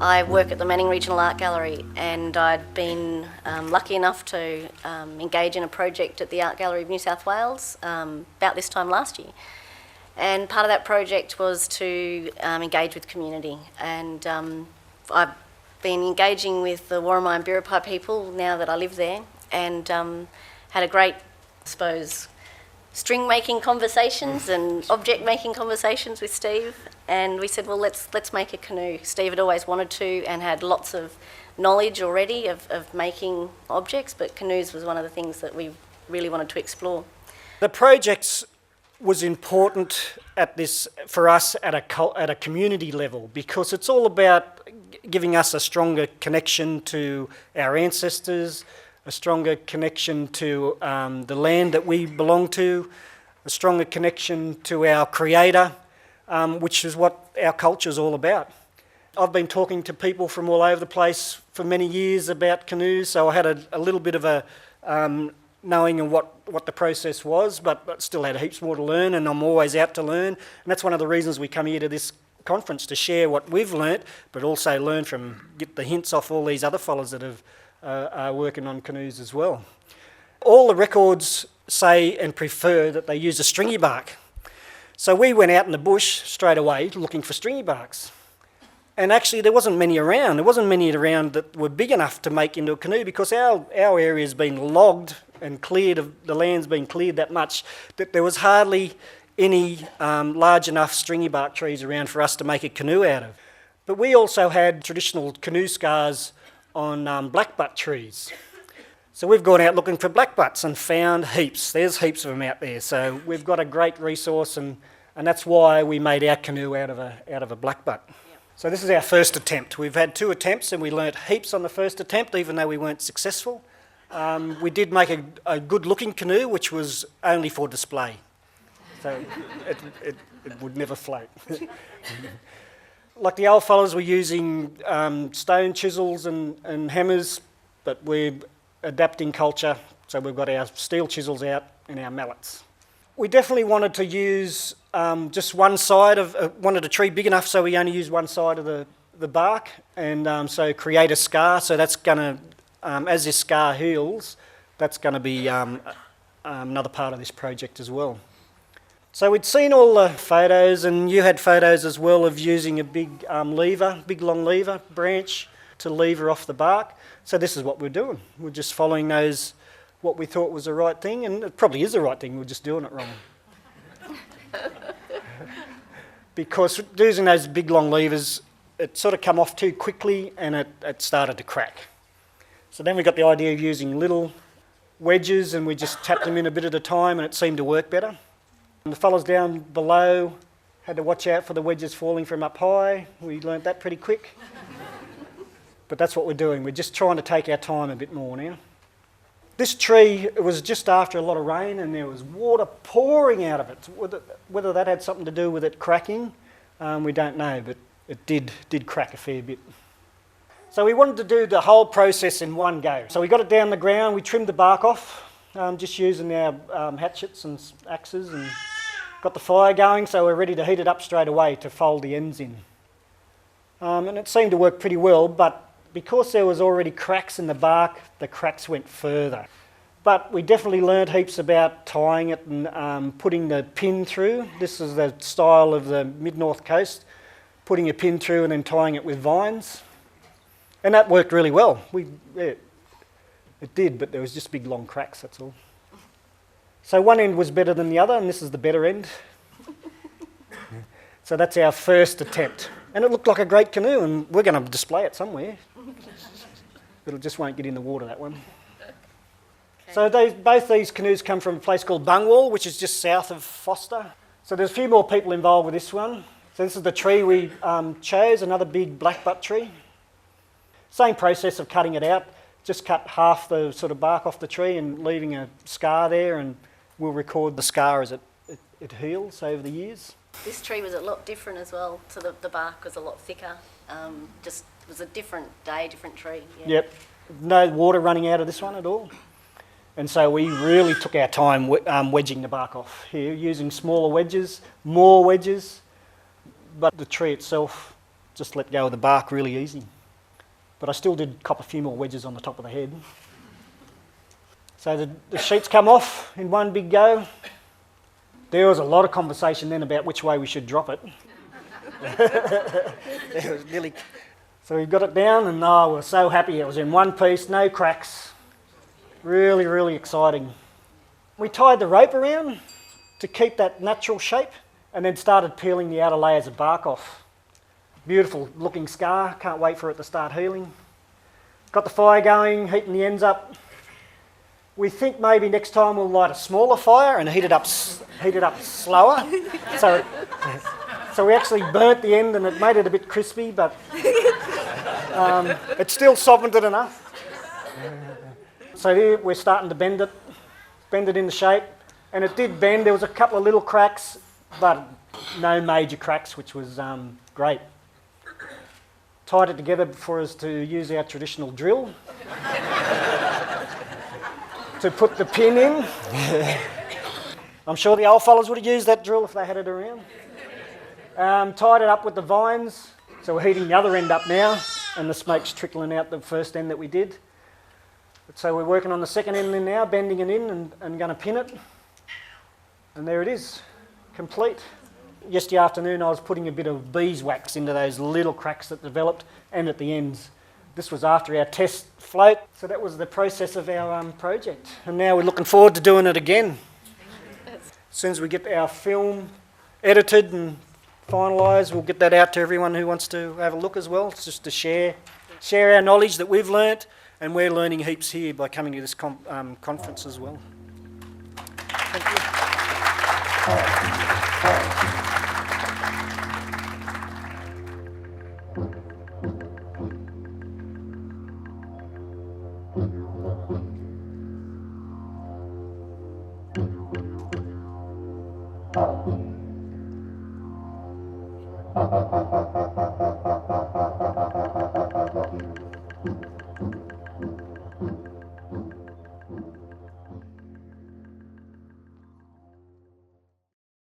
I work at the Manning Regional Art Gallery, and I'd been lucky enough to engage in a project at the Art Gallery of New South Wales about this time last year. And part of that project was to engage with community. And I've been engaging with the Worimi and Brereton people now that I live there, and had a great, I suppose, string making conversations and object making conversations with Steve, and we said, well, let's make a canoe. Steve had always wanted to and had lots of knowledge already of making objects, but canoes was one of the things that we really wanted to explore. The project was important for us at a community level, because it's all about giving us a stronger connection to our ancestors, a stronger connection to the land that we belong to, a stronger connection to our creator, which is what our culture is all about. I've been talking to people from all over the place for many years about canoes, so I had a little bit of a knowing of what the process was, but still had heaps more to learn, and I'm always out to learn. And that's one of the reasons we come here to this conference, to share what we've learnt, but also learn get the hints off all these other fellas that are working on canoes as well. All the records say and prefer that they use a stringy bark. So we went out in the bush straight away looking for stringy barks. And actually there wasn't many around. There wasn't many around that were big enough to make into a canoe, because our area's been logged and cleared, the land's been cleared that much that there was hardly any large enough stringy bark trees around for us to make a canoe out of. But we also had traditional canoe scars on blackbutt trees. So we've gone out looking for blackbutts and found heaps. There's heaps of them out there. So we've got a great resource, and that's why we made our canoe out of a blackbutt. Yep. So this is our first attempt. We've had 2 attempts and we learnt heaps on the first attempt, even though we weren't successful. We did make a good looking canoe, which was only for display. So it would never float. Like the old fellas were using stone chisels and hammers, but we're adapting culture, so we've got our steel chisels out and our mallets. We definitely wanted to use just one side wanted a tree big enough so we only use one side of the bark, and so create a scar. So that's going to, as this scar heals, that's going to be another part of this project as well. So we'd seen all the photos, and you had photos as well of using a big big long lever branch to lever off the bark. So this is what we're doing. We're just following what we thought was the right thing, and it probably is the right thing, we're just doing it wrong. Because using those big long levers, it sort of come off too quickly and it started to crack. So then we got the idea of using little wedges, and we just tapped them in a bit at a time, and it seemed to work better. And the fellas down below had to watch out for the wedges falling from up high. We learnt that pretty quick. But that's what we're doing. We're just trying to take our time a bit more now. This tree, it was just after a lot of rain, and there was water pouring out of it. Whether that had something to do with it cracking, we don't know, but it did crack a fair bit. So we wanted to do the whole process in one go. So we got it down the ground, we trimmed the bark off, just using our hatchets and axes, and got the fire going, so we're ready to heat it up straight away to fold the ends in. And it seemed to work pretty well, but because there was already cracks in the bark, the cracks went further. But we definitely learned heaps about tying it and putting the pin through. This is the style of the mid-north coast, putting a pin through and then tying it with vines. And that worked really well. It did, but there was just big long cracks, that's all. So one end was better than the other, and this is the better end. So that's our first attempt. And it looked like a great canoe, and we're going to display it somewhere. It just won't get in the water, that one. Okay. So both these canoes come from a place called Bungwall, which is just south of Forster. So there's a few more people involved with this one. So this is the tree we chose, another big blackbutt tree. Same process of cutting it out. Just cut half the sort of bark off the tree and leaving a scar there, and we'll record the scar as it heals over the years. This tree was a lot different as well, so the bark was a lot thicker. Just it was a different day, different tree. Yeah. Yep, no water running out of this one at all. And so we really took our time wedging the bark off here, using smaller wedges, more wedges, but the tree itself just let go of the bark really easy. But I still did cop a few more wedges on the top of the head. So the sheets come off in one big go. There was a lot of conversation then about which way we should drop it. It was nearly... So we got it down and we're so happy. It was in one piece, no cracks. Really, really exciting. We tied the rope around to keep that natural shape and then started peeling the outer layers of bark off. Beautiful looking scar, can't wait for it to start healing. Got the fire going, heating the ends up. We think maybe next time we'll light a smaller fire and heat it up slower. So we actually burnt the end and it made it a bit crispy, but it still softened it enough. So here we're starting to bend it into shape, and it did bend. There was a couple of little cracks, but no major cracks, which was great. Tied it together for us to use our traditional drill to put the pin in. I'm sure the old fellas would have used that drill if they had it around. Tied it up with the vines, so we're heating the other end up now, and the smoke's trickling out the first end that we did. So we're working on the second end now, bending it in and going to pin it. And there it is, complete. Yesterday afternoon I was putting a bit of beeswax into those little cracks that developed and at the ends. This was after our test float, so that was the process of our project. And now we're looking forward to doing it again. As soon as we get our film edited and finalised, we'll get that out to everyone who wants to have a look as well. It's just to share our knowledge that we've learnt, and we're learning heaps here by coming to this conference as well. Thank you.